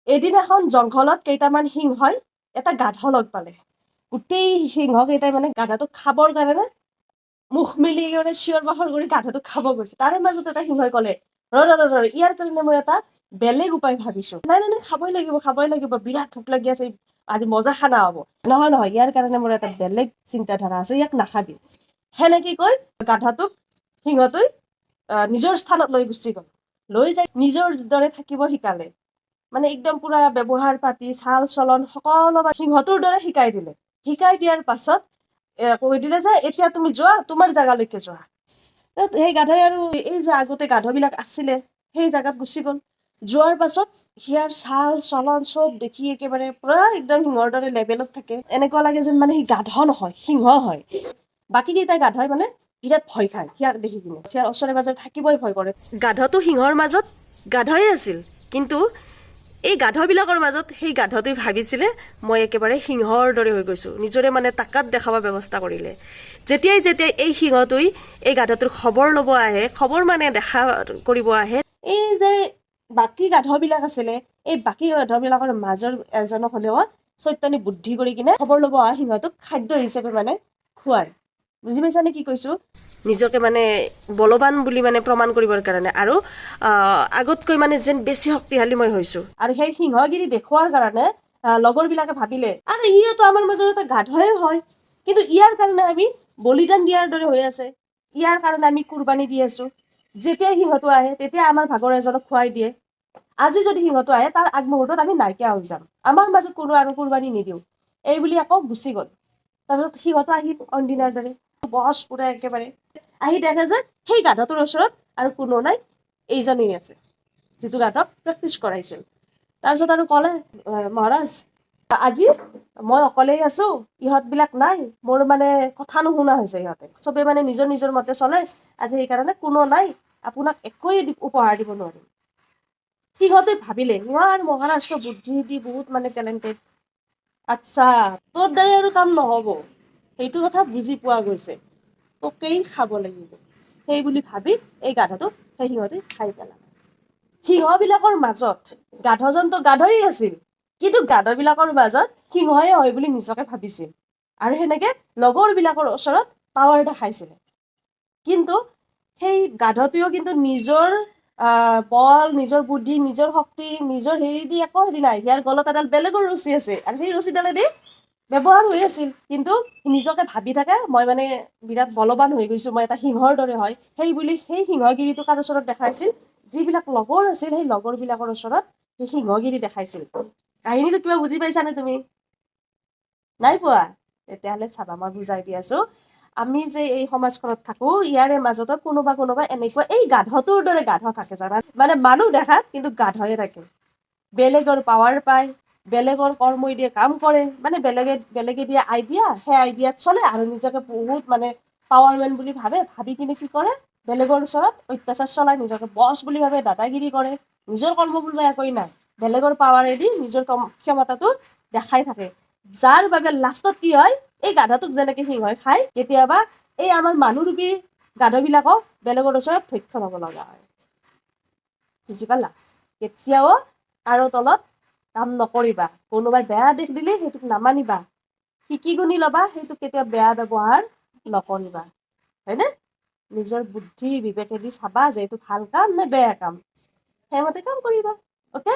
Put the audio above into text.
এদিন এখন জংঘলত কেইটামান সিংহই এটা গাধ লগ পালে। গোটেই সিংহ কেইটাই মানে গাধাটোক খাবৰ কাৰণে মুখ মেলি চিঞৰ বাখৰ কৰি গাধাটোক খাব গৈছে। তাৰে মাজত এটা সিংহই ক'লে, ৰ ইয়াৰ কাৰণে মই এটা বেলেগ উপায় ভাবিছো। নাই নাই নাই, খাবই লাগিব, বিৰাট ভোক লাগি আছে, আজি মজা খানা হ'ব। নহয় ইয়াৰ কাৰণে মোৰ এটা বেলেগ চিন্তাধাৰা আছে, ইয়াক নাখাবি। সেনেকে কৈ গাধাটোক সিংহটোই নিজৰ স্থানত লৈ গুচি গ'ল। লৈ যাই নিজৰ দৰে থাকিব শিকালে। মানে একদম পুৰা ব্যৱহাৰ পাতি চাল চলন সকলো সিংহটোৰ দৰে শিকাই দিলে। শিকাই দিয়াৰ পাছত কৈ দিলে যে এতিয়া তুমি যোৱা, তোমাৰ জাগালৈকে যোৱা। সেই গাধাই আৰু এই যে আগতে গাধবিলাক আছিলে সেই জাগাত গুচি গ'ল। যোৱাৰ পাছত সিয়াৰ চাল চলন চব দেখি একেবাৰে পুৰা একদম সিংহৰ দৰে লেভেলত থাকে। এনেকুৱা লাগে যেন মানে সি গাধ নহয়, সিংহ হয়। বাকী কেইটা গাধাই মানে বিৰাট ভয় খায় সিয়াক দেখি কিনে। সিয়াৰ ওচৰে পাজৰে থাকিবই ভয় কৰে। গাধটো সিংহৰ মাজত গাধই আছিল, কিন্তু এই গাধবিলাকৰ মাজত সেই গাধটোৱে ভাবিছিলে মই একেবাৰে সিংহৰ দৰে হৈ গৈছো, নিজৰে মানে তাকাত দেখাব ব্যৱস্থা কৰিলে। যেতিয়াই এই সিংহটোই এই গাধটোৰ খবৰ ল'ব আহে, খবৰ মানে দেখা কৰিব আহে, এই যে বাকী গাধবিলাক আছিলে, এই বাকী গাধবিলাকৰ মাজৰ এজনক হলেও চৈতানি বুদ্ধি কৰি কিনে খবৰ ল'ব অহা সিংহটোক খাদ্য হিচাপে মানে খুৱায়। বুজি পাইছানে কি কৈছো? নিজকে মানে বলৱান বুলি মানে প্ৰমাণ কৰিবৰ কাৰণে, আৰু আগতকৈ মানে যেন বেছি শক্তিশালী মই হৈছো। আৰু সেই সিংহগিৰি দেখুৱাৰ কাৰণে লগৰবিলাকে ভাবিলে আৰু ইয়েতো আমাৰ মাজৰ এটা গাধই হয়, কিন্তু ইয়াৰ কাৰণে আমি বলিদান দিয়াৰ দৰে হৈ আছে, ইয়াৰ কাৰণে আমি কুৰবানী দি আছো। যেতিয়া সিংহটো আহে তেতিয়া আমাৰ ভাগৰ এজনক খুৱাই দিয়ে। আজি যদি সিংহটো আহে তাৰ আগমুহূৰ্তত আমি নাইকিয়া হৈ যাম, আমাৰ মাজত কোনো আৰু কুৰবানী নিদিওঁ। এই বুলি আকৌ গুচি গ'ল। তাৰপিছত সিংহটো আহি অইনদিনাৰ দৰে বছ পুৰা একেবাৰে আহি দেখে যে সেই গাধটোৰ ওচৰত আৰু কোনো নাই, এইজনেই আছে যিটো গাধক প্ৰেক্টিচ কৰাইছিল। তাৰপিছত আৰু ক'লে, মহাৰাজ আজি মই অকলেই আছো, ইহঁতবিলাক নাই, মোৰ মানে কথা নুশুনা হৈছে ইহঁতে, চবে মানে নিজৰ নিজৰ মতে চলে, আজি সেইকাৰণে কোনো নাই, আপোনাক একোৱেই উপহাৰ দিব নোৱাৰিম। সিহঁতে ভাবিলে ইয়াৰ মহাৰাজটো বুদ্ধি বহুত মানে টেলেণ্টেড। আচ্ছা, তোৰ দ্বাৰা আৰু কাম নহব, সেইটো কথা বুজি পোৱা গৈছে, তোকেই খাব লাগিব। সেই বুলি ভাবি এই গাধাটোক সেই সিংহতে খাই পেলালে। সিংহবিলাকৰ মাজত গাধজনটো গাধই আছিল, কিন্তু গাধবিলাকৰ মাজত সিংহই হয় বুলি নিজকে ভাবিছিল, আৰু সেনেকে লগৰবিলাকৰ ওচৰত পাৱাৰ দেখাইছিল। কিন্তু সেই গাধটোৱেও কিন্তু নিজৰ বল, নিজৰ বুদ্ধি, নিজৰ শক্তি, নিজৰ হেৰি দি একো হেৰি নাই। ইয়াৰ গলত এডাল বেলেগৰ ৰছী আছে, আৰু সেই ৰছীডালেদি ব্যৱহাৰ হৈ আছিল। কিন্তু নিজকে ভাবি থাকে মই মানে বিৰাট বলৱান হৈ গৈছো, মই এটা সিংহৰ দৰে হয়। সেই বুলি সেই সিংহগিৰিটো কাৰ ওচৰত দেখাইছিল? যিবিলাক লগৰ আছিল সেই লগৰবিলাকৰ ওচৰত সেই সিংহগিৰি দেখাইছিল। কাহিনীটো কিবা বুজি পাইছানে তুমি? নাই পোৱা? তেতিয়াহ'লে চাবা, মই বুজাই দি আছো। আমি যে এই সমাজখনত থাকো, ইয়াৰে মাজতো কোনোবা এনেকুৱা এই গাধটোৰ দৰে গাধ থাকে, জানা? মানে মানুহ দেখাত কিন্তু গাধয়ে থাকে। বেলেগৰ পাৱাৰ পায়, বেলেগৰ কৰ্মই দিয়ে কাম কৰে, মানে বেলেগে দিয়া আইডিয়া, সেই আইডিয়াত চলে, আৰু নিজকে বহুত মানে পাৱাৰমেন বুলি ভাবি কিনে কি কৰে, বেলেগৰ ওচৰত অত্যাচাৰ চলাই, নিজকে বছ বুলি ভাবে, দাদাগিৰি কৰে, নিজৰ কৰ্ম বুলিব একোৱেই নাই, বেলেগৰ পাৱাৰেদি নিজৰ ক্ষমতাটো দেখাই থাকে। যাৰ বাবে লাষ্টত কি হয়, এই গাধাটোক যেনেকে সিংহই খায়, কেতিয়াবা এই আমাৰ মানুহৰূপী গাধবিলাকক বেলেগৰ ওচৰত ভক্ষণ হব লগা হয়। বুজি পালা? কেতিয়াও কাৰো তলত কাম নকৰিবা। কোনোবাই বেয়া দিশ দিলে সেইটোক নামানিবা, শিকি গুণি লবা, সেইটোক কেতিয়াও বেয়া ব্যৱহাৰ নকৰিবা, হয়নে? নিজৰ বুদ্ধি বিবেকেদি চাবা যে এইটো ভাল কাম নে বেয়া কাম, সেইমতে কাম কৰিবা। অকে?